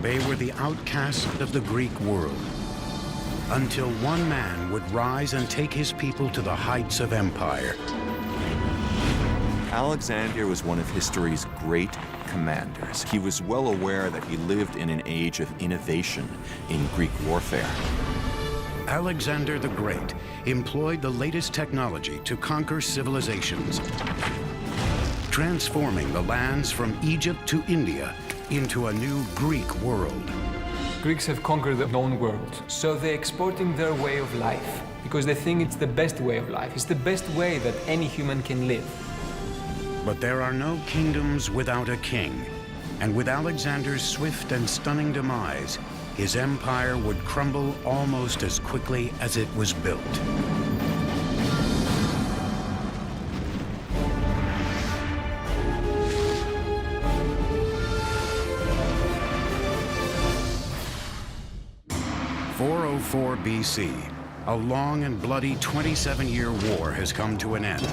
They were the outcasts of the Greek world, until one man would rise and take his people to the heights of empire. Alexander was one of history's great commanders. He was well aware that he lived in an age of innovation in Greek warfare. Alexander the Great employed the latest technology to conquer civilizations, transforming the lands from Egypt to India into a new Greek world. Greeks have conquered the known world, so they're exporting their way of life because they think it's the best way of life. It's the best way that any human can live. But there are no kingdoms without a king, and with Alexander's swift and stunning demise, his empire would crumble almost as quickly as it was built. (404 BC), a long and bloody 27-year war has come to an end.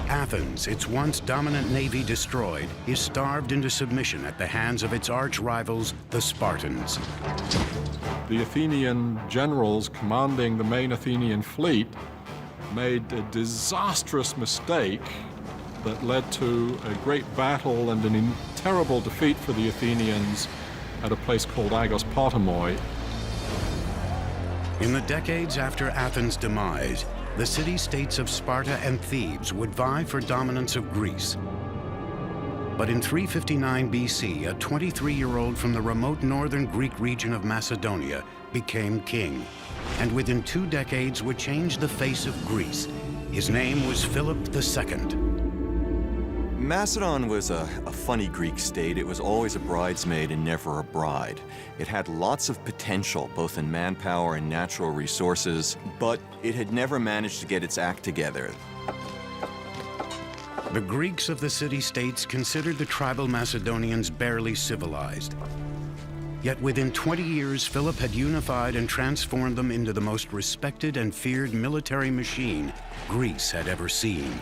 Athens, its once dominant navy destroyed, is starved into submission at the hands of its arch-rivals, the Spartans. The Athenian generals commanding the main Athenian fleet made a disastrous mistake that led to a great battle and a terrible defeat for the Athenians at a place called Aigos In the decades after Athens' demise, the city-states of Sparta and Thebes would vie for dominance of Greece. But in 359 BC, a 23-year-old from the remote northern Greek region of Macedonia became king, and within 2 decades would change the face of Greece. His name was Philip II. Macedon was a funny Greek state. It was always a bridesmaid and never a bride. It had lots of potential, both in manpower and natural resources, but it had never managed to get its act together. The Greeks of the city-states considered the tribal Macedonians barely civilized. Yet within 20 years, Philip had unified and transformed them into the most respected and feared military machine Greece had ever seen.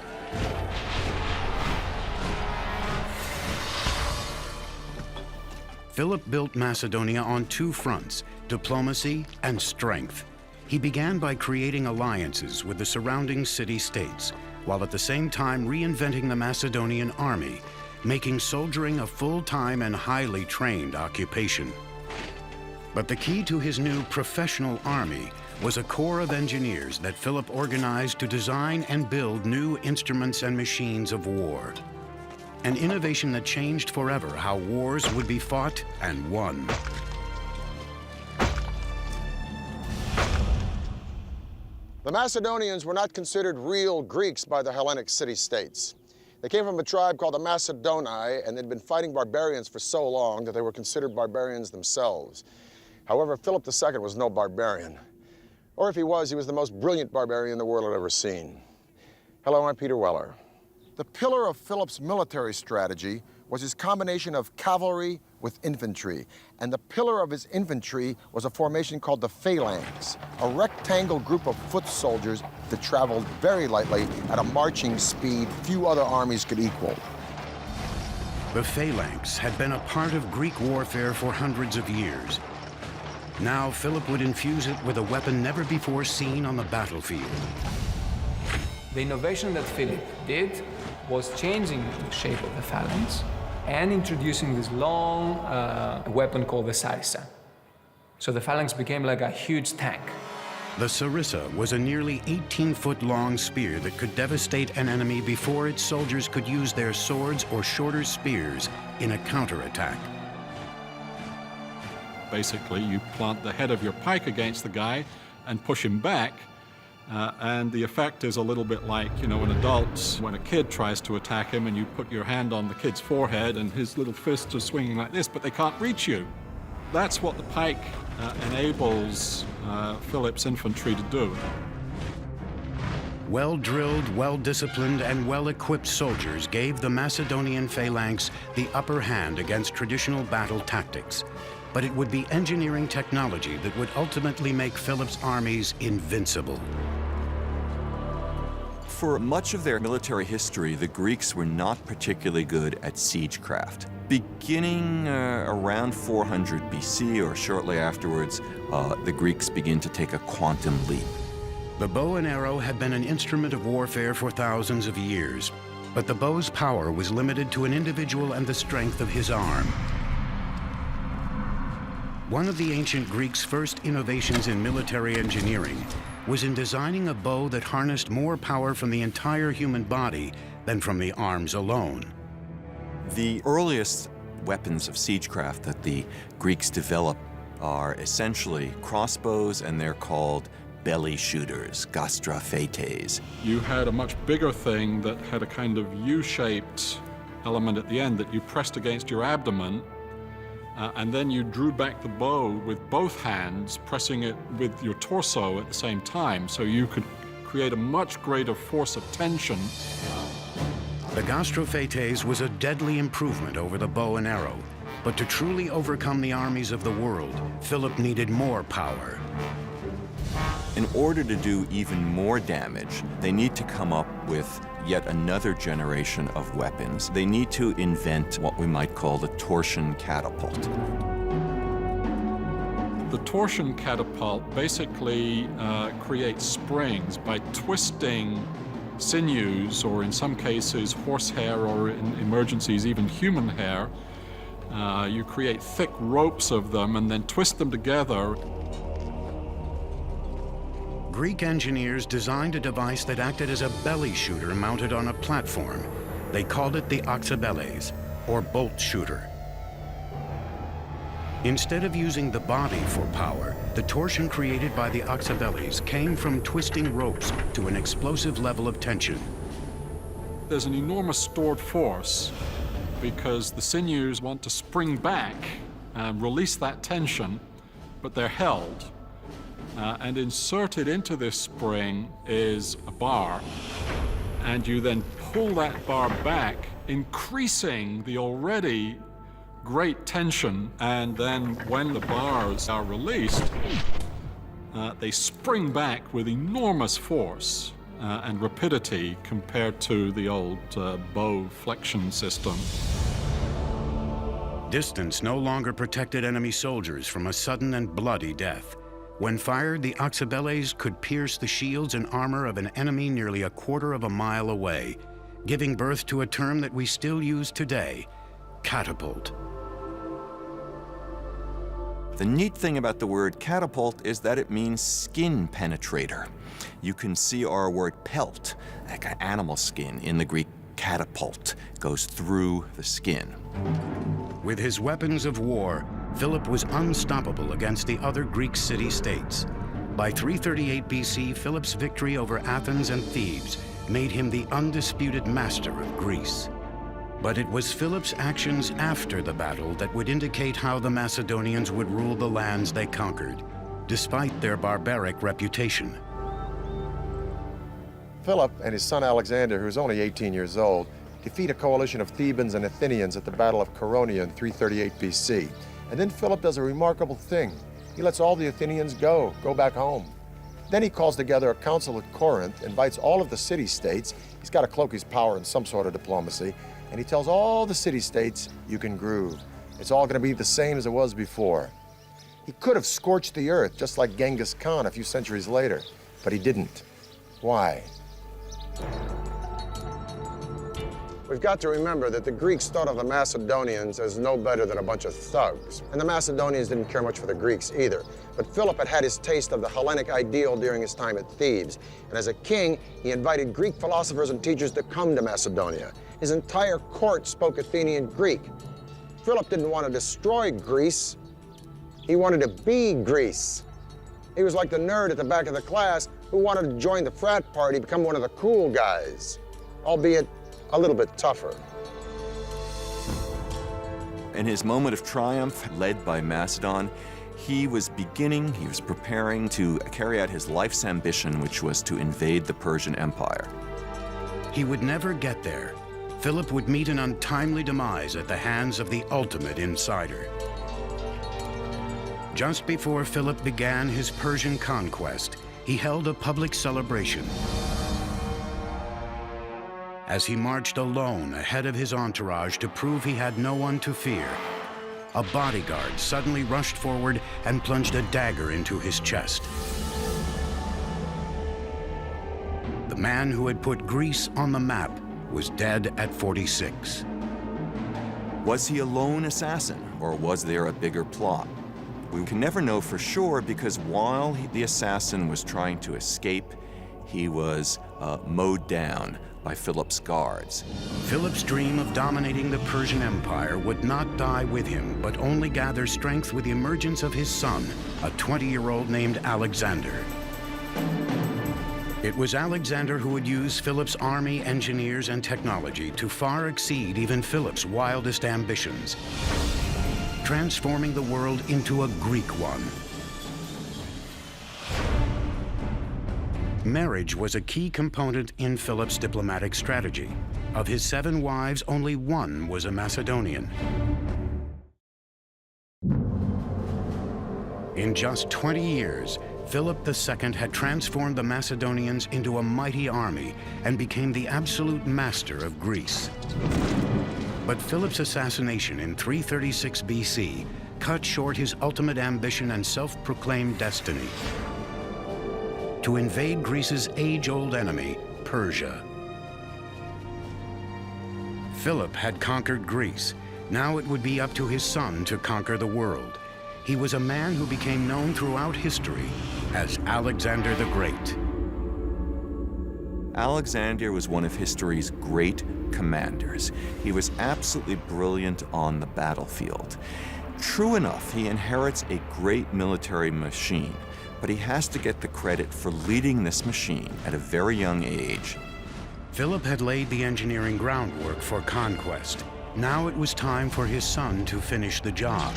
Philip built Macedonia on 2 fronts, diplomacy and strength. He began by creating alliances with the surrounding city-states, while at the same time reinventing the Macedonian army, making soldiering a full-time and highly trained occupation. But the key to his new professional army was a corps of engineers that Philip organized to design and build new instruments and machines of war. An innovation that changed forever how wars would be fought and won. The Macedonians were not considered real Greeks by the Hellenic city-states. They came from a tribe called the Macedoni, and they'd been fighting barbarians for so long that they were considered barbarians themselves. However, Philip II was no barbarian. Or if he was the most brilliant barbarian the world had ever seen. Hello, I'm Peter Weller. The pillar of Philip's military strategy was his combination of cavalry with infantry. And the pillar of his infantry was a formation called the phalanx, a rectangle group of foot soldiers that traveled very lightly at a marching speed few other armies could equal. The phalanx had been a part of Greek warfare for hundreds of years. Now Philip would infuse it with a weapon never before seen on the battlefield. The innovation that Philip did was changing the shape of the phalanx and introducing this long weapon called the sarissa. So the phalanx became like a huge tank. The sarissa was a nearly 18-foot-long spear that could devastate an enemy before its soldiers could use their swords or shorter spears in a counterattack. Basically, you plant the head of your pike against the guy and push him back. And the effect is a little bit like, you know, when a kid tries to attack him and you put your hand on the kid's forehead and his little fists are swinging like this, but they can't reach you. That's what the pike enables Philip's infantry to do. Well-drilled, well-disciplined, and well-equipped soldiers gave the Macedonian phalanx the upper hand against traditional battle tactics. But it would be engineering technology that would ultimately make Philip's armies invincible. For much of their military history, the Greeks were not particularly good at siegecraft. Beginning around 400 BC or shortly afterwards, the Greeks begin to take a quantum leap. The bow and arrow had been an instrument of warfare for thousands of years, but the bow's power was limited to an individual and the strength of his arm. One of the ancient Greeks' first innovations in military engineering was in designing a bow that harnessed more power from the entire human body than from the arms alone. The earliest weapons of siegecraft that the Greeks developed are essentially crossbows, and they're called belly shooters, gastrophetes. You had a much bigger thing that had a kind of U-shaped element at the end that you pressed against your abdomen, and then you drew back the bow with both hands, pressing it with your torso at the same time, so you could create a much greater force of tension. The gastrophetes was a deadly improvement over the bow and arrow, but to truly overcome the armies of the world, Philip needed more power. In order to do even more damage, they need to come up with yet another generation of weapons. They need to invent what we might call the torsion catapult. The torsion catapult basically creates springs by twisting sinews, or in some cases horsehair, or in emergencies even human hair. You create thick ropes of them and then twist them together. Greek engineers designed a device that acted as a belly shooter mounted on a platform. They called it the oxybeles, or bolt shooter. Instead of using the body for power, the torsion created by the oxybeles came from twisting ropes to an explosive level of tension. There's an enormous stored force because the sinews want to spring back and release that tension, but they're held. And inserted into this spring is a bar, and you then pull that bar back, increasing the already great tension, and then when the bars are released, they spring back with enormous force and rapidity compared to the old bow flexion system. Distance no longer protected enemy soldiers from a sudden and bloody death. When fired, the oxybeles could pierce the shields and armor of an enemy nearly a quarter of a mile away, giving birth to a term that we still use today, catapult. The neat thing about the word catapult is that it means skin penetrator. You can see our word pelt, like an animal skin, in the Greek catapult, goes through the skin. With his weapons of war, Philip was unstoppable against the other Greek city-states. By 338 BC, Philip's victory over Athens and Thebes made him the undisputed master of Greece. But it was Philip's actions after the battle that would indicate how the Macedonians would rule the lands they conquered, despite their barbaric reputation. Philip and his son Alexander, who was only 18 years old, defeat a coalition of Thebans and Athenians at the Battle of Chaeronea in 338 BC. And then Philip does a remarkable thing. He lets all the Athenians go back home. Then he calls together a council at Corinth, invites all of the city-states. He's got to cloak his power in some sort of diplomacy. And he tells all the city-states, you can groove. It's all going to be the same as it was before. He could have scorched the earth, just like Genghis Khan a few centuries later, but he didn't. Why? We've got to remember that the Greeks thought of the Macedonians as no better than a bunch of thugs. And the Macedonians didn't care much for the Greeks either. But Philip had had his taste of the Hellenic ideal during his time at Thebes. And as a king, he invited Greek philosophers and teachers to come to Macedonia. His entire court spoke Athenian Greek. Philip didn't want to destroy Greece. He wanted to be Greece. He was like the nerd at the back of the class who wanted to join the frat party, become one of the cool guys, albeit a little bit tougher. In his moment of triumph, led by Macedon, he was preparing to carry out his life's ambition, which was to invade the Persian Empire. He would never get there. Philip would meet an untimely demise at the hands of the ultimate insider. Just before Philip began his Persian conquest, he held a public celebration. as he marched alone ahead of his entourage to prove he had no one to fear. A bodyguard suddenly rushed forward and plunged a dagger into his chest. The man who had put Greece on the map was dead at 46. Was he a lone assassin, or was there a bigger plot? We can never know for sure because while the assassin was trying to escape, he was mowed down by Philip's guards. Philip's dream of dominating the Persian Empire would not die with him, but only gather strength with the emergence of his son, a 20-year-old named Alexander. It was Alexander who would use Philip's army, engineers, and technology to far exceed even Philip's wildest ambitions, transforming the world into a Greek one. Marriage was a key component in Philip's diplomatic strategy. Of his 7 wives, only 1 was a Macedonian. In just 20 years, Philip II had transformed the Macedonians into a mighty army and became the absolute master of Greece. But Philip's assassination in 336 BC cut short his ultimate ambition and self-proclaimed destiny: to invade Greece's age-old enemy, Persia. Philip had conquered Greece. Now it would be up to his son to conquer the world. He was a man who became known throughout history as Alexander the Great. Alexander was one of history's great commanders. He was absolutely brilliant on the battlefield. True enough, he inherits a great military machine, but he has to get the credit for leading this machine at a very young age. Philip had laid the engineering groundwork for conquest. Now it was time for his son to finish the job.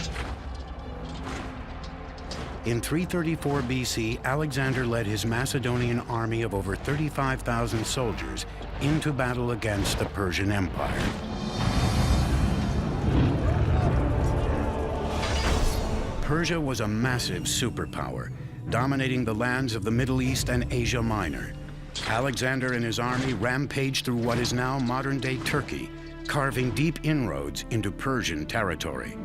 In 334 BC, Alexander led his Macedonian army of over 35,000 soldiers into battle against the Persian Empire. Persia was a massive superpower, dominating the lands of the Middle East and Asia Minor. Alexander and his army rampaged through what is now modern-day Turkey, carving deep inroads into Persian territory.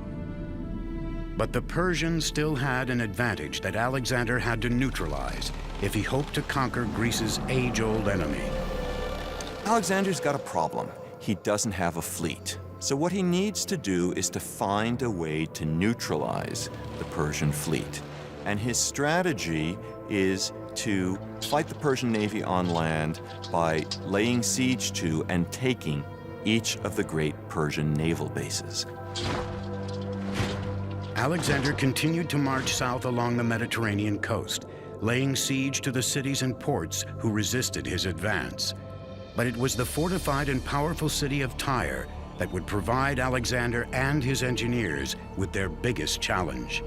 But the Persians still had an advantage that Alexander had to neutralize if he hoped to conquer Greece's age-old enemy. Alexander's got a problem. He doesn't have a fleet. So what he needs to do is to find a way to neutralize the Persian fleet. And his strategy is to fight the Persian Navy on land by laying siege to and taking each of the great Persian naval bases. Alexander continued to march south along the Mediterranean coast, laying siege to the cities and ports who resisted his advance. But it was the fortified and powerful city of Tyre that would provide Alexander and his engineers with their biggest challenge.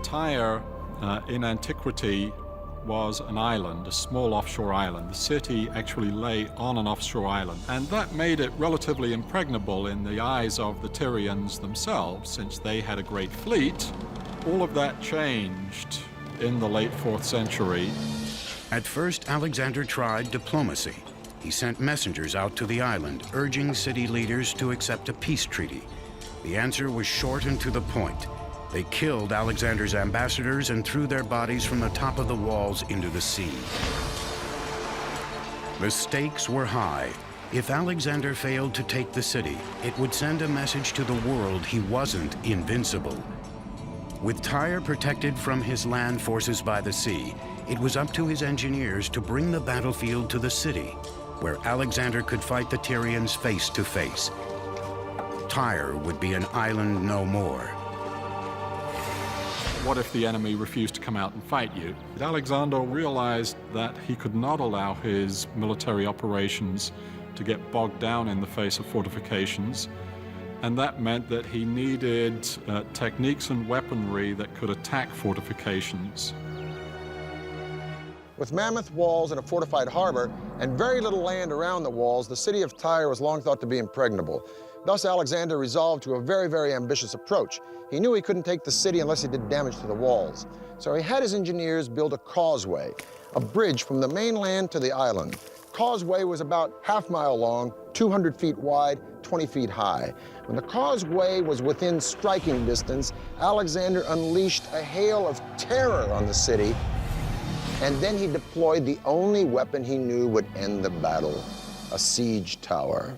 Tyre, in antiquity, was an island, a small offshore island. The city actually lay on an offshore island, and that made it relatively impregnable in the eyes of the Tyrians themselves, since they had a great fleet. All of that changed in the late 4th century. At first, Alexander tried diplomacy. He sent messengers out to the island, urging city leaders to accept a peace treaty. The answer was short and to the point. They killed Alexander's ambassadors and threw their bodies from the top of the walls into the sea. The stakes were high. If Alexander failed to take the city, it would send a message to the world he wasn't invincible. With Tyre protected from his land forces by the sea, it was up to his engineers to bring the battlefield to the city, where Alexander could fight the Tyrians face to face. Tyre would be an island no more. What if the enemy refused to come out and fight you? Alexander realized that he could not allow his military operations to get bogged down in the face of fortifications, and that meant that he needed techniques and weaponry that could attack fortifications. With mammoth walls and a fortified harbor and very little land around the walls, the city of Tyre was long thought to be impregnable. Thus, Alexander resolved to a very, very ambitious approach. He knew he couldn't take the city unless he did damage to the walls. So he had his engineers build a causeway, a bridge from the mainland to the island. causeway was about half-mile long, 200 feet wide, 20 feet high. When the causeway was within striking distance, Alexander unleashed a hail of terror on the city, and then he deployed the only weapon he knew would end the battle, a siege tower.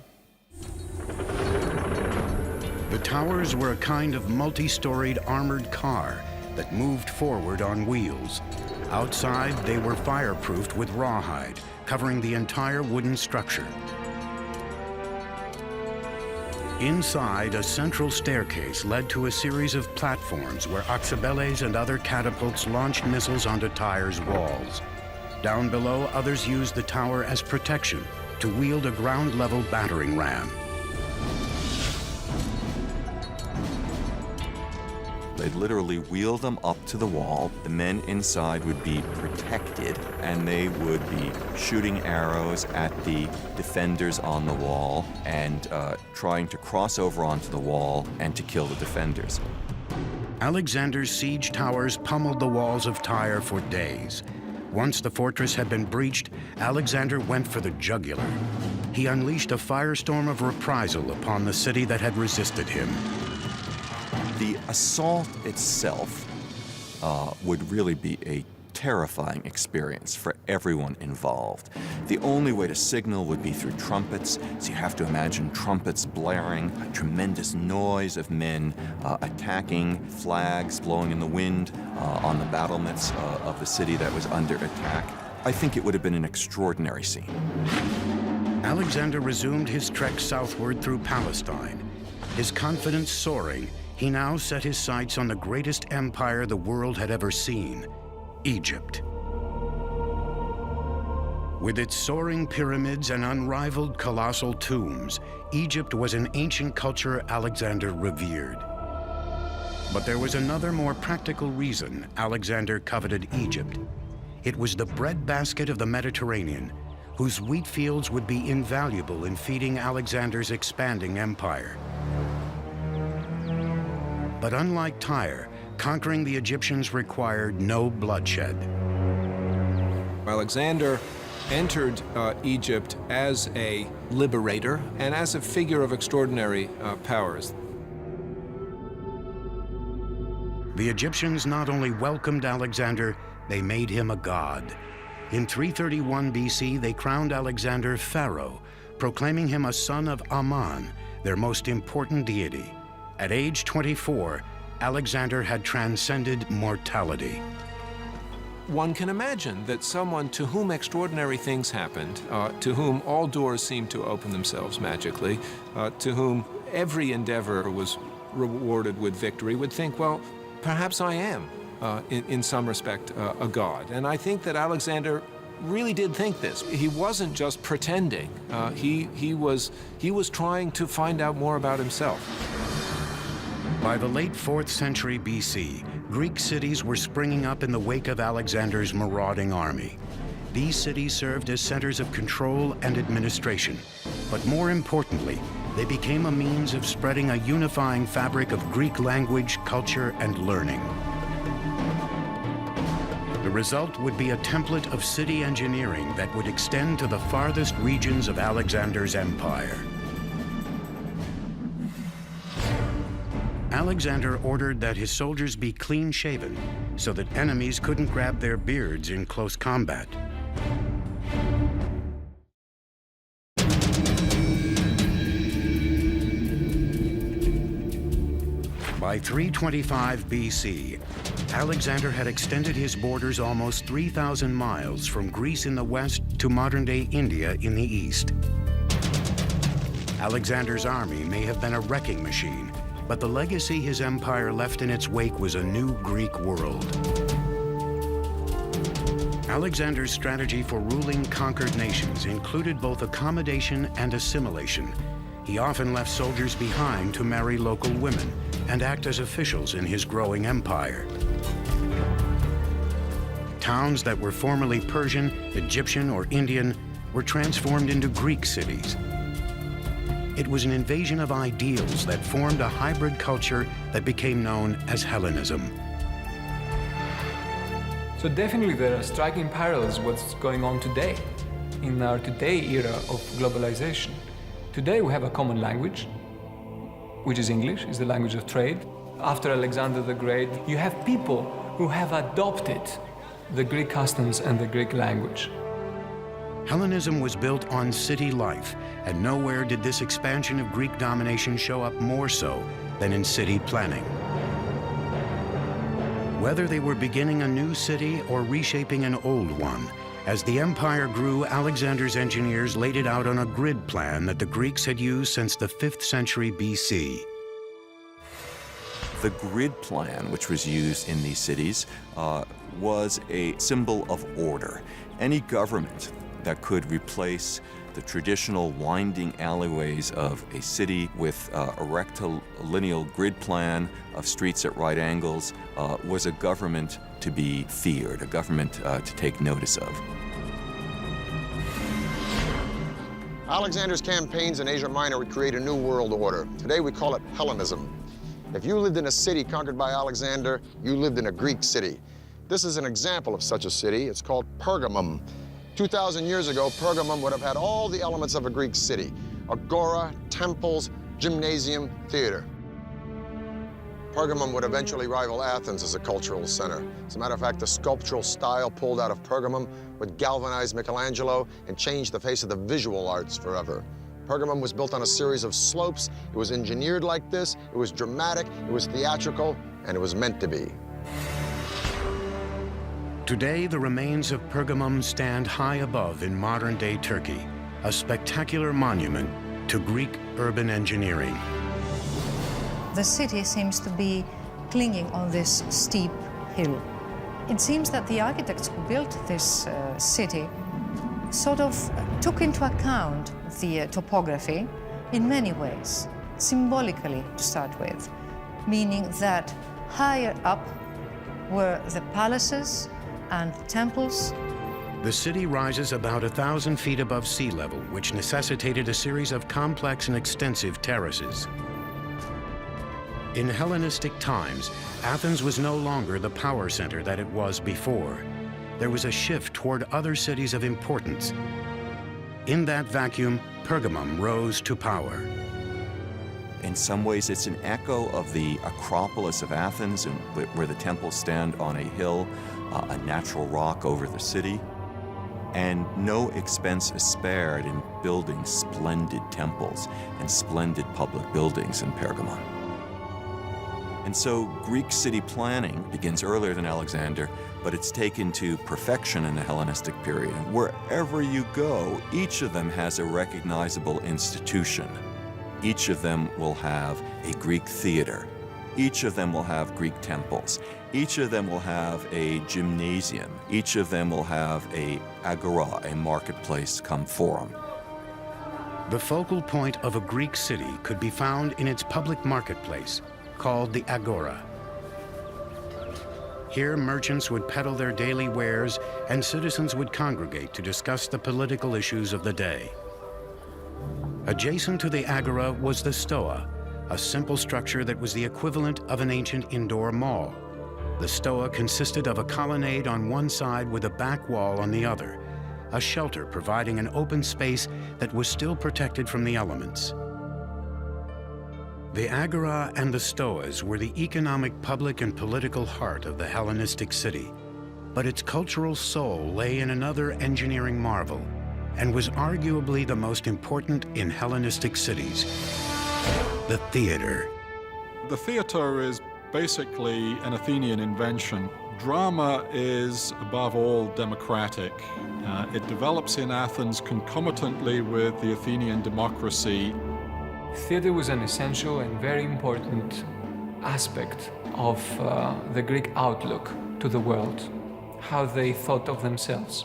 The towers were a kind of multi-storied armored car that moved forward on wheels. Outside, they were fireproofed with rawhide, covering the entire wooden structure. Inside, a central staircase led to a series of platforms where Oxabeles and other catapults launched missiles onto Tyre's walls. Down below, others used the tower as protection to wield a ground-level battering ram. They'd literally wheel them up to the wall. The men inside would be protected, and they would be shooting arrows at the defenders on the wall and trying to cross over onto the wall and to kill the defenders. Alexander's siege towers pummeled the walls of Tyre for days. Once the fortress had been breached, Alexander went for the jugular. He unleashed a firestorm of reprisal upon the city that had resisted him. The assault itself would really be a terrifying experience for everyone involved. The only way to signal would be through trumpets, so you have to imagine trumpets blaring, a tremendous noise of men attacking, flags blowing in the wind on the battlements of the city that was under attack. I think it would have been an extraordinary scene. Alexander resumed his trek southward through Palestine. His confidence soaring, he now set his sights on the greatest empire the world had ever seen, Egypt. With its soaring pyramids and unrivaled colossal tombs, Egypt was an ancient culture Alexander revered. But there was another more practical reason Alexander coveted Egypt. It was the breadbasket of the Mediterranean, whose wheat fields would be invaluable in feeding Alexander's expanding empire. But unlike Tyre, conquering the Egyptians required no bloodshed. Alexander entered Egypt as a liberator and as a figure of extraordinary powers. The Egyptians not only welcomed Alexander, they made him a god. In 331 BC, they crowned Alexander pharaoh, proclaiming him a son of Ammon, their most important deity. At age 24, Alexander had transcended mortality. One can imagine that someone to whom extraordinary things happened, to whom all doors seemed to open themselves magically, to whom every endeavor was rewarded with victory, would think, well, perhaps I am, in some respect, a god. And I think that Alexander really did think this. He wasn't just pretending. He was trying to find out more about himself. By the late 4th century BC, Greek cities were springing up in the wake of Alexander's marauding army. These cities served as centers of control and administration, but more importantly, they became a means of spreading a unifying fabric of Greek language, culture, and learning. The result would be a template of city engineering that would extend to the farthest regions of Alexander's empire. Alexander ordered that his soldiers be clean-shaven so that enemies couldn't grab their beards in close combat. By 325 BC, Alexander had extended his borders almost 3,000 miles from Greece in the west to modern-day India in the east. Alexander's army may have been a wrecking machine, but the legacy his empire left in its wake was a new Greek world. Alexander's strategy for ruling conquered nations included both accommodation and assimilation. He often left soldiers behind to marry local women and act as officials in his growing empire. Towns that were formerly Persian, Egyptian, or Indian were transformed into Greek cities. It was an invasion of ideals that formed a hybrid culture that became known as Hellenism. So definitely there are striking parallels with what's going on today. in our today era of globalization. Today we have a common language, which is English, is the language of trade. After Alexander the Great, you have people who have adopted the Greek customs and the Greek language. Hellenism was built on city life, and nowhere did this expansion of Greek domination show up more so than in city planning. Whether they were beginning a new city or reshaping an old one, as the empire grew, Alexander's engineers laid it out on a grid plan that the Greeks had used since the 5th century BC. The grid plan, which was used in these cities, was a symbol of order. Any government that could replace the traditional winding alleyways of a city with a rectilineal grid plan of streets at right angles was a government to be feared, a government to take notice of. Alexander's campaigns in Asia Minor would create a new world order. Today we call it Hellenism. If you lived in a city conquered by Alexander, you lived in a Greek city. This is an example of such a city. It's called Pergamum. 2,000 years ago, Pergamum would have had all the elements of a Greek city: agora, temples, gymnasium, theater. Pergamum would eventually rival Athens as a cultural center. As a matter of fact, the sculptural style pulled out of Pergamum would galvanize Michelangelo and change the face of the visual arts forever. Pergamum was built on a series of slopes. It was engineered like this. It was dramatic, it was theatrical, and it was meant to be. Today, the remains of Pergamum stand high above in modern-day Turkey, a spectacular monument to Greek urban engineering. The city seems to be clinging on this steep hill. It seems that the architects who built this city sort of took into account the topography in many ways, symbolically to start with, meaning that higher up were the palaces and temples. The city rises about 1,000 feet above sea level, which necessitated a series of complex and extensive terraces. In Hellenistic times, Athens was no longer the power center that it was before. There was a shift toward other cities of importance. In that vacuum, Pergamum rose to power. In some ways, it's an echo of the Acropolis of Athens, where the temples stand on a hill, a natural rock over the city. And no expense is spared in building splendid temples and splendid public buildings in Pergamum. And so Greek city planning begins earlier than Alexander, but it's taken to perfection in the Hellenistic period. And wherever you go, each of them has a recognizable institution. Each of them will have a Greek theater. Each of them will have Greek temples. Each of them will have a gymnasium. Each of them will have a agora, a marketplace come forum. The focal point of a Greek city could be found in its public marketplace, called the agora. Here, merchants would peddle their daily wares, and citizens would congregate to discuss the political issues of the day. Adjacent to the agora was the stoa, a simple structure that was the equivalent of an ancient indoor mall. The stoa consisted of a colonnade on one side with a back wall on the other, a shelter providing an open space that was still protected from the elements. The agora and the stoas were the economic, public, and political heart of the Hellenistic city, but its cultural soul lay in another engineering marvel, and was arguably the most important in Hellenistic cities: the theater. The theater is basically an Athenian invention. Drama is, above all, democratic. It develops in Athens concomitantly with the Athenian democracy. Theater was an essential and very important aspect of the Greek outlook to the world, how they thought of themselves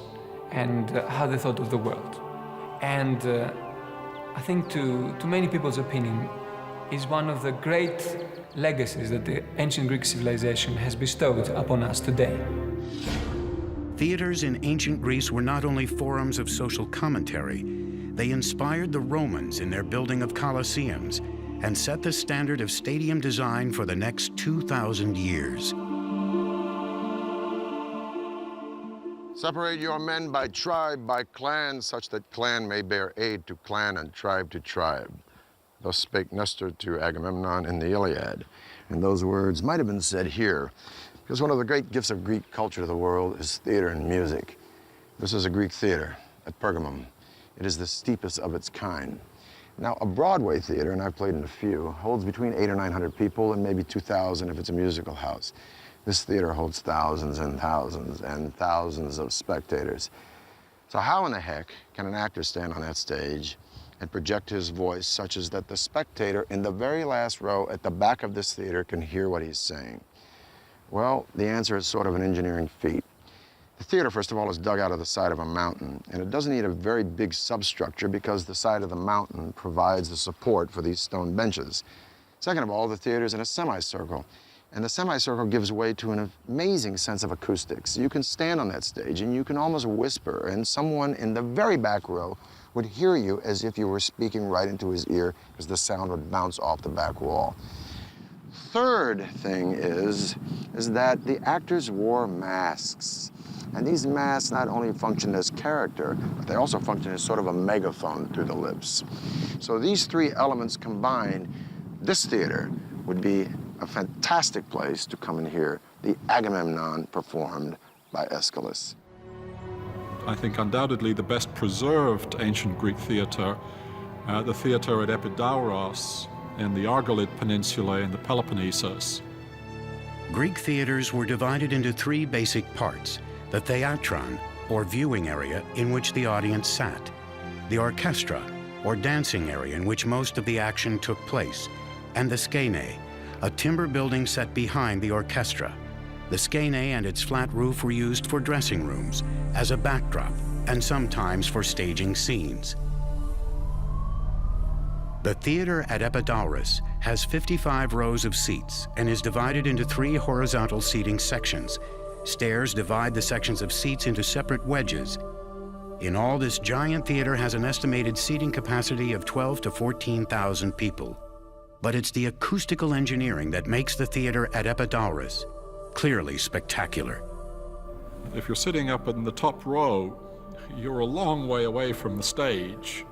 and how they thought of the world. And I think to many people's opinion, is one of the great legacies that the ancient Greek civilization has bestowed upon us today. Theaters in ancient Greece were not only forums of social commentary, they inspired the Romans in their building of colosseums and set the standard of stadium design for the next 2,000 years. Separate your men by tribe, by clan, such that clan may bear aid to clan and tribe to tribe. Thus spake Nestor to Agamemnon in the Iliad. And those words might have been said here, because one of the great gifts of Greek culture to the world is theater and music. This is a Greek theater at Pergamum. It is the steepest of its kind. Now, a Broadway theater, and I've played in a few, holds between 800 or 900 people and maybe 2,000 if it's a musical house. This theater holds thousands and thousands and thousands of spectators. So how in the heck can an actor stand on that stage and project his voice such as that the spectator in the very last row at the back of this theater can hear what he's saying? Well, the answer is sort of an engineering feat. The theater, first of all, is dug out of the side of a mountain, and it doesn't need a very big substructure because the side of the mountain provides the support for these stone benches. Second of all, the theater is in a semicircle, and the semicircle gives way to an amazing sense of acoustics. You can stand on that stage and you can almost whisper, and someone in the very back row would hear you as if you were speaking right into his ear because the sound would bounce off the back wall. Third thing is that the actors wore masks. And these masks not only function as character, but they also function as sort of a megaphone through the lips. So these three elements combined, this theater would be a fantastic place to come and hear the Agamemnon performed by Aeschylus. I think undoubtedly the best preserved ancient Greek theater, the theater at Epidauros in the Argolid Peninsula in the Peloponnesus. Greek theaters were divided into three basic parts: the theatron, or viewing area in which the audience sat; the orchestra, or dancing area in which most of the action took place; and the skene, a timber building set behind the orchestra. The skene and its flat roof were used for dressing rooms, as a backdrop, and sometimes for staging scenes. The theater at Epidauros has 55 rows of seats and is divided into 3 horizontal seating sections. Stairs divide the sections of seats into separate wedges. In all, this giant theater has an estimated seating capacity of 12,000 to 14,000 people. But it's the acoustical engineering that makes the theater at Epidauros clearly spectacular. If you're sitting up in the top row, you're a long way away from the stage,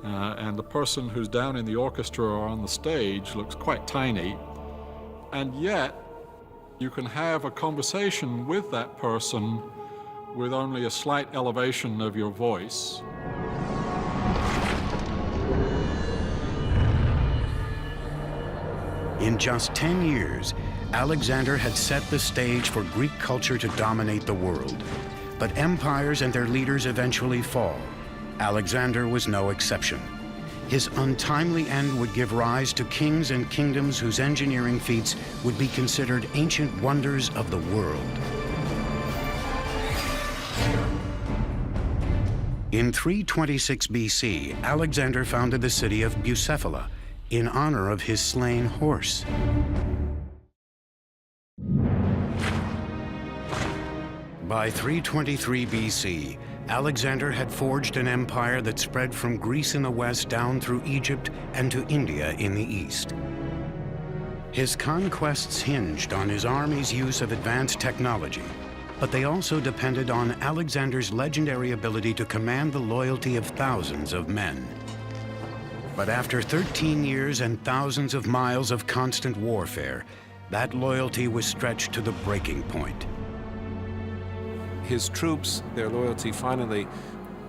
and the person who's down in the orchestra or on the stage looks quite tiny, and yet you can have a conversation with that person with only a slight elevation of your voice. In just 10 years, Alexander had set the stage for Greek culture to dominate the world. But empires and their leaders eventually fall. Alexander was no exception. His untimely end would give rise to kings and kingdoms whose engineering feats would be considered ancient wonders of the world. In 326 BC, Alexander founded the city of Bucephala in honor of his slain horse. By 323 BC, Alexander had forged an empire that spread from Greece in the west down through Egypt and to India in the east. His conquests hinged on his army's use of advanced technology, but they also depended on Alexander's legendary ability to command the loyalty of thousands of men. But after 13 years and thousands of miles of constant warfare, that loyalty was stretched to the breaking point. His troops, their loyalty finally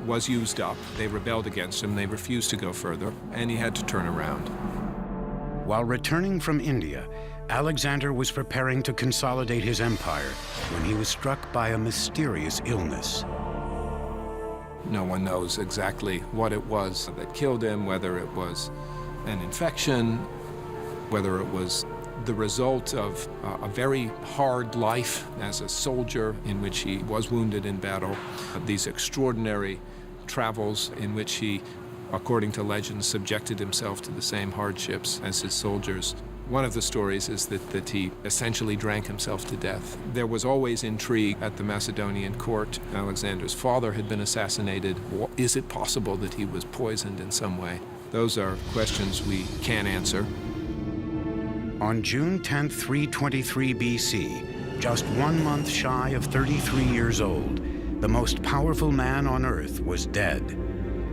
was used up. They rebelled against him, they refused to go further, and he had to turn around. While returning from India, Alexander was preparing to consolidate his empire when he was struck by a mysterious illness. No one knows exactly what it was that killed him, whether it was an infection, whether it was the result of a very hard life as a soldier in which he was wounded in battle, these extraordinary travels in which he, according to legend, subjected himself to the same hardships as his soldiers. One of the stories is that he essentially drank himself to death. There was always intrigue at the Macedonian court. Alexander's father had been assassinated. Is it possible that he was poisoned in some way? Those are questions we can't answer. On June 10, 323 BC, just 1 month shy of 33 years old, the most powerful man on Earth, was dead.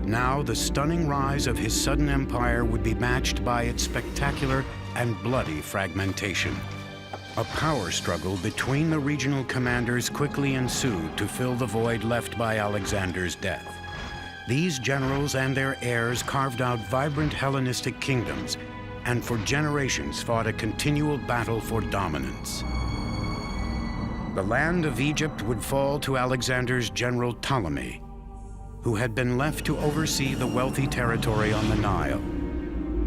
Now, the stunning rise of his sudden empire would be matched by its spectacular and bloody fragmentation. A power struggle between the regional commanders quickly ensued to fill the void left by Alexander's death. These generals and their heirs carved out vibrant Hellenistic kingdoms and for generations fought a continual battle for dominance. The land of Egypt would fall to Alexander's general Ptolemy, who had been left to oversee the wealthy territory on the Nile.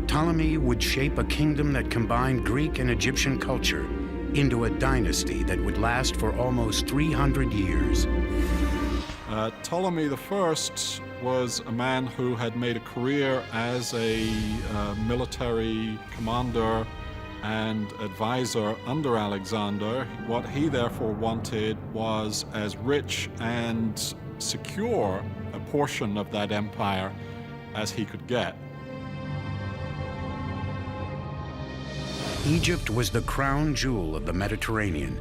Ptolemy would shape a kingdom that combined Greek and Egyptian culture into a dynasty that would last for almost 300 years. Ptolemy I was a man who had made a career as a military commander and advisor under Alexander. What he therefore wanted was as rich and secure a portion of that empire as he could get. Egypt was the crown jewel of the Mediterranean.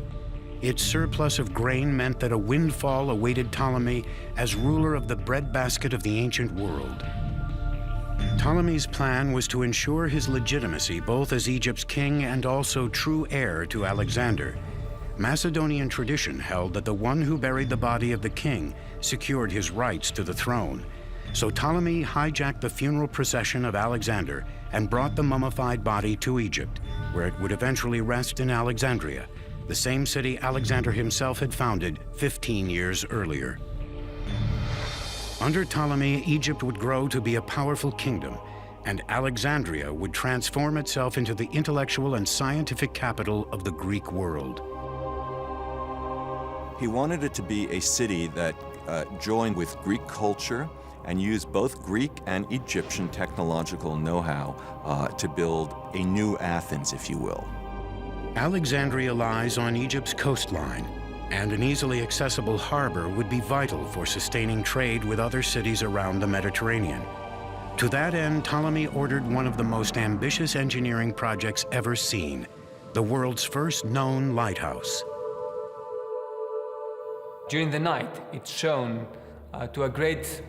Its surplus of grain meant that a windfall awaited Ptolemy as ruler of the breadbasket of the ancient world. Ptolemy's plan was to ensure his legitimacy both as Egypt's king and also true heir to Alexander. Macedonian tradition held that the one who buried the body of the king secured his rights to the throne. So Ptolemy hijacked the funeral procession of Alexander and brought the mummified body to Egypt, where it would eventually rest in Alexandria, the same city Alexander himself had founded 15 years earlier. Under Ptolemy, Egypt would grow to be a powerful kingdom, and Alexandria would transform itself into the intellectual and scientific capital of the Greek world. He wanted it to be a city that joined with Greek culture and used both Greek and Egyptian technological know-how to build a new Athens, if you will. Alexandria lies on Egypt's coastline, and an easily accessible harbor would be vital for sustaining trade with other cities around the Mediterranean. To that end, Ptolemy ordered one of the most ambitious engineering projects ever seen, the world's first known lighthouse. During the night, it's shown to a great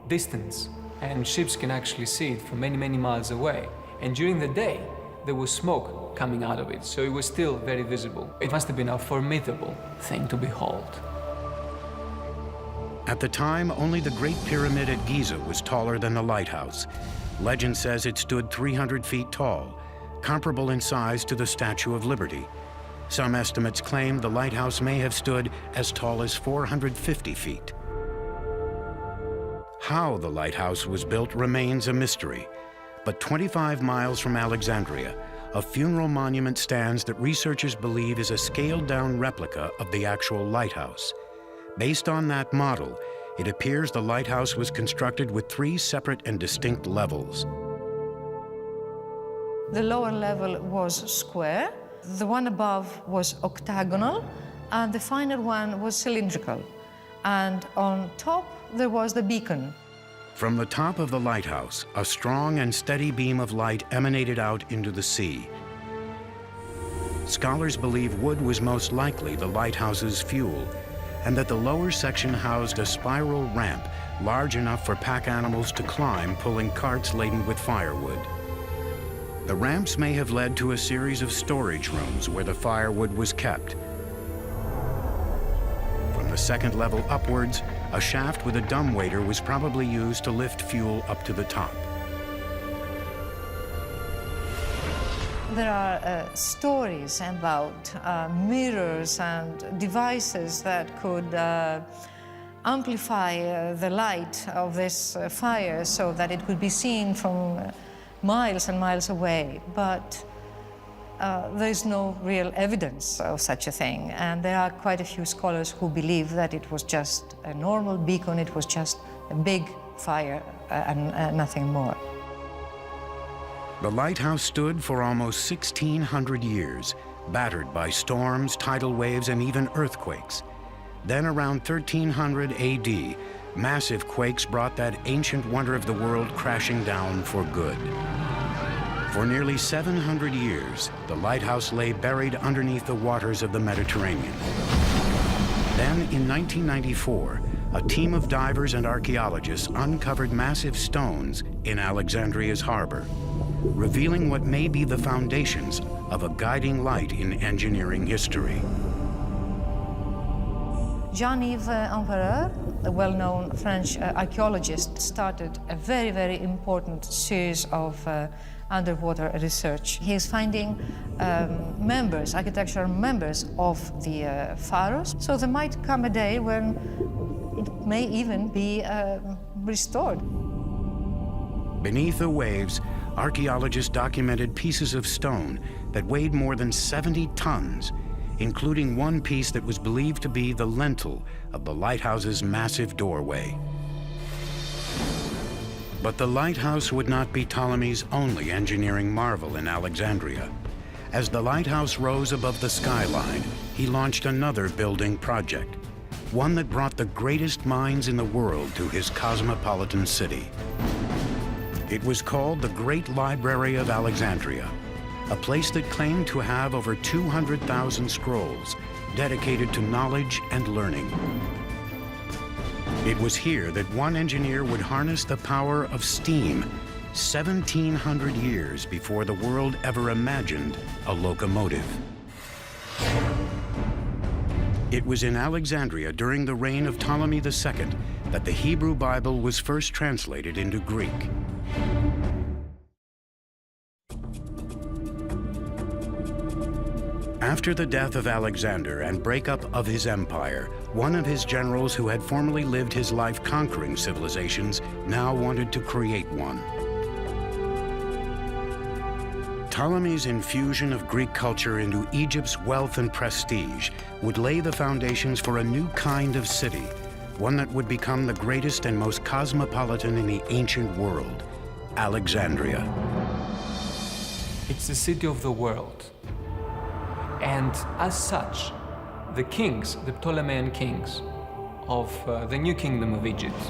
distance, and ships can actually see it from many, many miles away. And during the day, there was smoke coming out of it, so it was still very visible. It must have been a formidable thing to behold. At the time, only the Great Pyramid at Giza was taller than the lighthouse. Legend says it stood 300 feet tall, comparable in size to the Statue of Liberty. Some estimates claim the lighthouse may have stood as tall as 450 feet. How the lighthouse was built remains a mystery, but 25 miles from Alexandria, a funeral monument stands that researchers believe is a scaled-down replica of the actual lighthouse. Based on that model, it appears the lighthouse was constructed with 3 separate and distinct levels. The lower level was square, the one above was octagonal, and the final one was cylindrical. And on top, there was the beacon. From the top of the lighthouse, a strong and steady beam of light emanated out into the sea. Scholars believe wood was most likely the lighthouse's fuel, and that the lower section housed a spiral ramp large enough for pack animals to climb, pulling carts laden with firewood. The ramps may have led to a series of storage rooms where the firewood was kept. From the second level upwards, a shaft with a dumbwaiter was probably used to lift fuel up to the top. There are stories about mirrors and devices that could amplify the light of this fire so that it could be seen from miles and miles away. But there is no real evidence of such a thing, and there are quite a few scholars who believe that it was just a normal beacon, it was just a big fire and nothing more. The lighthouse stood for almost 1,600 years, battered by storms, tidal waves, and even earthquakes. Then around 1300 AD, massive quakes brought that ancient wonder of the world crashing down for good. For nearly 700 years, the lighthouse lay buried underneath the waters of the Mediterranean. Then, in 1994, a team of divers and archaeologists uncovered massive stones in Alexandria's harbor, revealing what may be the foundations of a guiding light in engineering history. Jean-Yves Empereur, a well-known French archaeologist, started a very, very important series of underwater research. He is finding architectural members of the pharaohs, so there might come a day when it may even be restored. Beneath the waves, archaeologists documented pieces of stone that weighed more than 70 tons, including one piece that was believed to be the lintel of the lighthouse's massive doorway. But the lighthouse would not be Ptolemy's only engineering marvel in Alexandria. As the lighthouse rose above the skyline, he launched another building project, one that brought the greatest minds in the world to his cosmopolitan city. It was called the Great Library of Alexandria, a place that claimed to have over 200,000 scrolls dedicated to knowledge and learning. It was here that one engineer would harness the power of steam 1,700 years before the world ever imagined a locomotive. It was in Alexandria during the reign of Ptolemy II that the Hebrew Bible was first translated into Greek. After the death of Alexander and breakup of his empire, one of his generals who had formerly lived his life conquering civilizations now wanted to create one. Ptolemy's infusion of Greek culture into Egypt's wealth and prestige would lay the foundations for a new kind of city, one that would become the greatest and most cosmopolitan in the ancient world, Alexandria. It's the city of the world. And as such, the kings, the Ptolemean kings of the new kingdom of Egypt,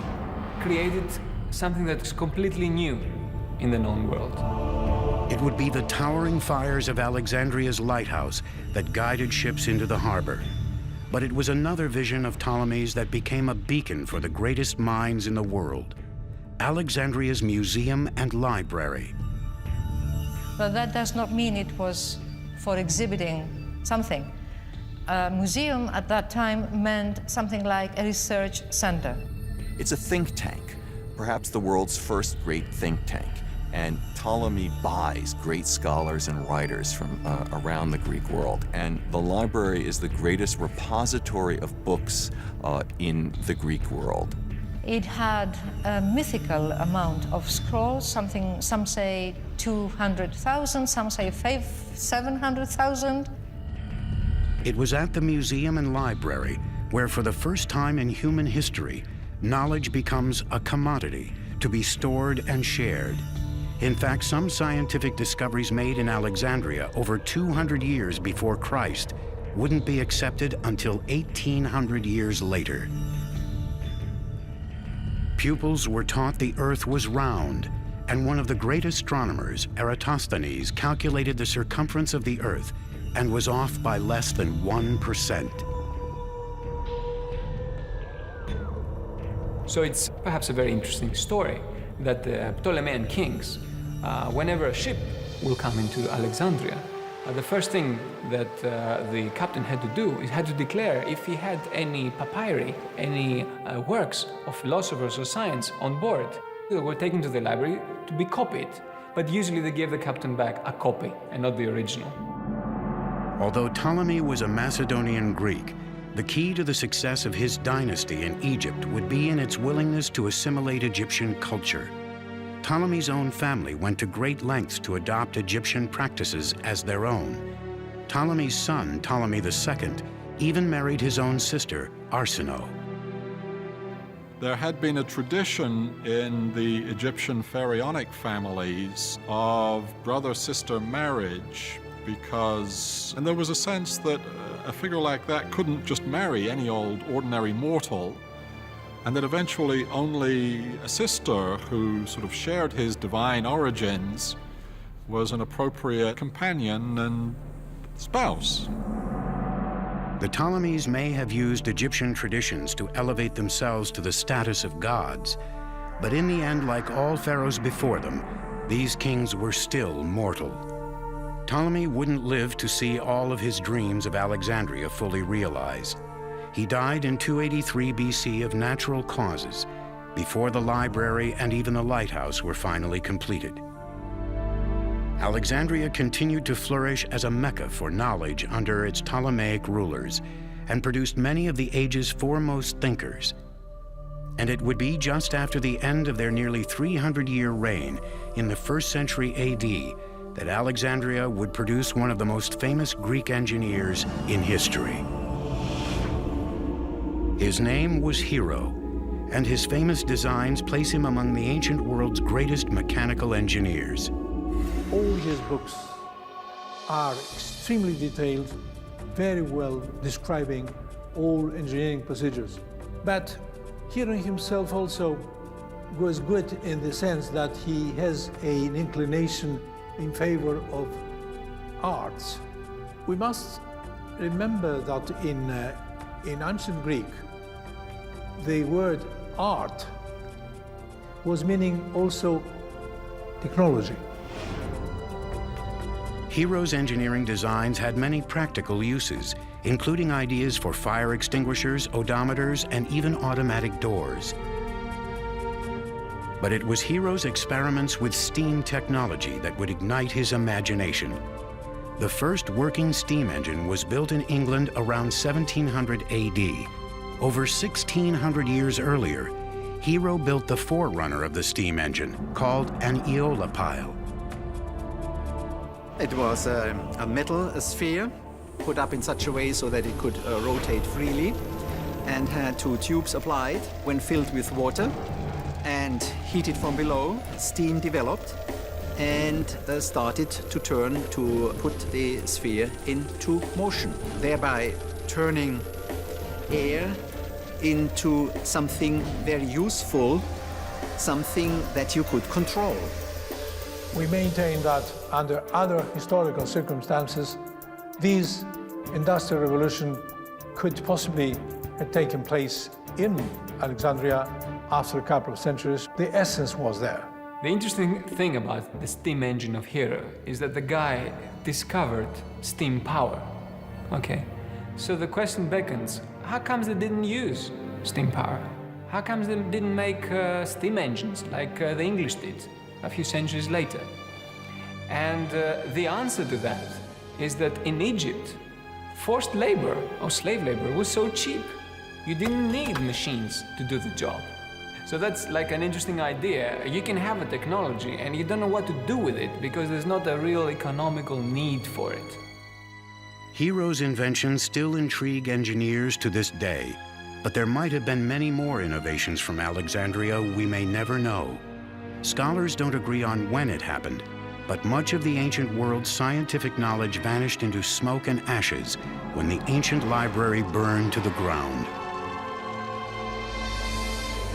created something that's completely new in the known world. It would be the towering fires of Alexandria's lighthouse that guided ships into the harbor. But it was another vision of Ptolemy's that became a beacon for the greatest minds in the world, Alexandria's museum and library. But that does not mean it was for exhibiting something. A museum at that time meant something like a research center. It's a think tank, perhaps the world's first great think tank. And Ptolemy buys great scholars and writers from around the Greek world. And the library is the greatest repository of books in the Greek world. It had a mythical amount of scrolls, some say 200,000, some say 700,000. It was at the museum and library where, for the first time in human history, knowledge becomes a commodity to be stored and shared. In fact, some scientific discoveries made in Alexandria over 200 years before Christ wouldn't be accepted until 1,800 years later. Pupils were taught the Earth was round, and one of the great astronomers, Eratosthenes, calculated the circumference of the Earth and was off by less than 1%. So it's perhaps a very interesting story that the Ptolemean kings, whenever a ship will come into Alexandria, the first thing that the captain had to do is had to declare if he had any papyri, any works of philosophers or science on board. They were taken to the library to be copied, but usually they gave the captain back a copy and not the original. Although Ptolemy was a Macedonian Greek, the key to the success of his dynasty in Egypt would be in its willingness to assimilate Egyptian culture. Ptolemy's own family went to great lengths to adopt Egyptian practices as their own. Ptolemy's son, Ptolemy II, even married his own sister, Arsinoe. There had been a tradition in the Egyptian pharaonic families of brother-sister marriage and there was a sense that a figure like that couldn't just marry any old ordinary mortal, and that eventually only a sister who sort of shared his divine origins was an appropriate companion and spouse. The The Ptolemies may have used Egyptian traditions to elevate themselves to the status of gods, but in the end, like all pharaohs before them, these kings were still mortal. Ptolemy wouldn't live to see all of his dreams of Alexandria fully realized. He died in 283 BC of natural causes, before the library and even the lighthouse were finally completed. Alexandria continued to flourish as a mecca for knowledge under its Ptolemaic rulers and produced many of the age's foremost thinkers. And it would be just after the end of their nearly 300-year reign in the 1st century AD that Alexandria would produce one of the most famous Greek engineers in history. His name was Hero, and his famous designs place him among the ancient world's greatest mechanical engineers. All his books are extremely detailed, very well describing all engineering procedures. But Hero himself also was good in the sense that he has an inclination in favor of arts. We must remember that in ancient Greek, the word art was meaning also technology. Hero's engineering designs had many practical uses, including ideas for fire extinguishers, odometers, and even automatic doors. But it was Hero's experiments with steam technology that would ignite his imagination. The first working steam engine was built in England around 1700 AD. Over 1600 years earlier, Hero built the forerunner of the steam engine, called an eolipile. It was a metal sphere put up in such a way so that it could rotate freely and had 2 tubes applied. When filled with water and heated from below, steam developed and started to turn to put the sphere into motion, thereby turning air into something very useful, something that you could control. We maintain that under other historical circumstances, this industrial revolution could possibly have taken place in Alexandria after a couple of centuries. The essence was there. The interesting thing about the steam engine of Hero is that the guy discovered steam power. Okay, so the question beckons, how comes they didn't use steam power? How comes they didn't make steam engines like the English did a few centuries later? And the answer to that is that in Egypt, forced labor or slave labor was so cheap. You didn't need machines to do the job. So that's like an interesting idea. You can have a technology and you don't know what to do with it because there's not a real economical need for it. Hero's inventions still intrigue engineers to this day, but there might have been many more innovations from Alexandria we may never know. Scholars don't agree on when it happened, but much of the ancient world's scientific knowledge vanished into smoke and ashes when the ancient library burned to the ground.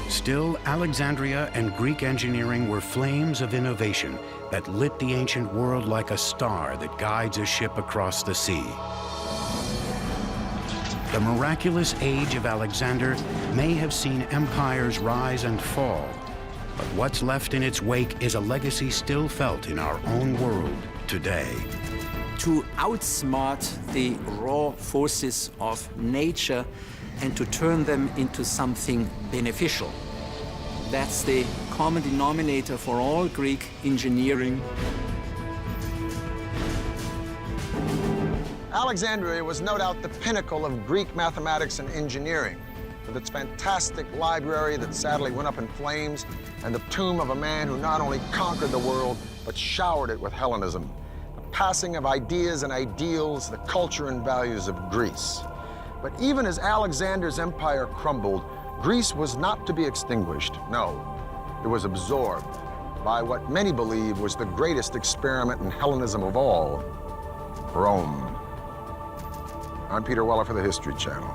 Still, Alexandria and Greek engineering were flames of innovation that lit the ancient world like a star that guides a ship across the sea. The miraculous age of Alexander may have seen empires rise and fall, but what's left in its wake is a legacy still felt in our own world today. To outsmart the raw forces of nature and to turn them into something beneficial. That's the common denominator for all Greek engineering. Alexandria was no doubt the pinnacle of Greek mathematics and engineering, with its fantastic library that sadly went up in flames and the tomb of a man who not only conquered the world, but showered it with Hellenism, the passing of ideas and ideals, the culture and values of Greece. But even as Alexander's empire crumbled, Greece was not to be extinguished. No, it was absorbed by what many believe was the greatest experiment in Hellenism of all, Rome. I'm Peter Weller for the History Channel.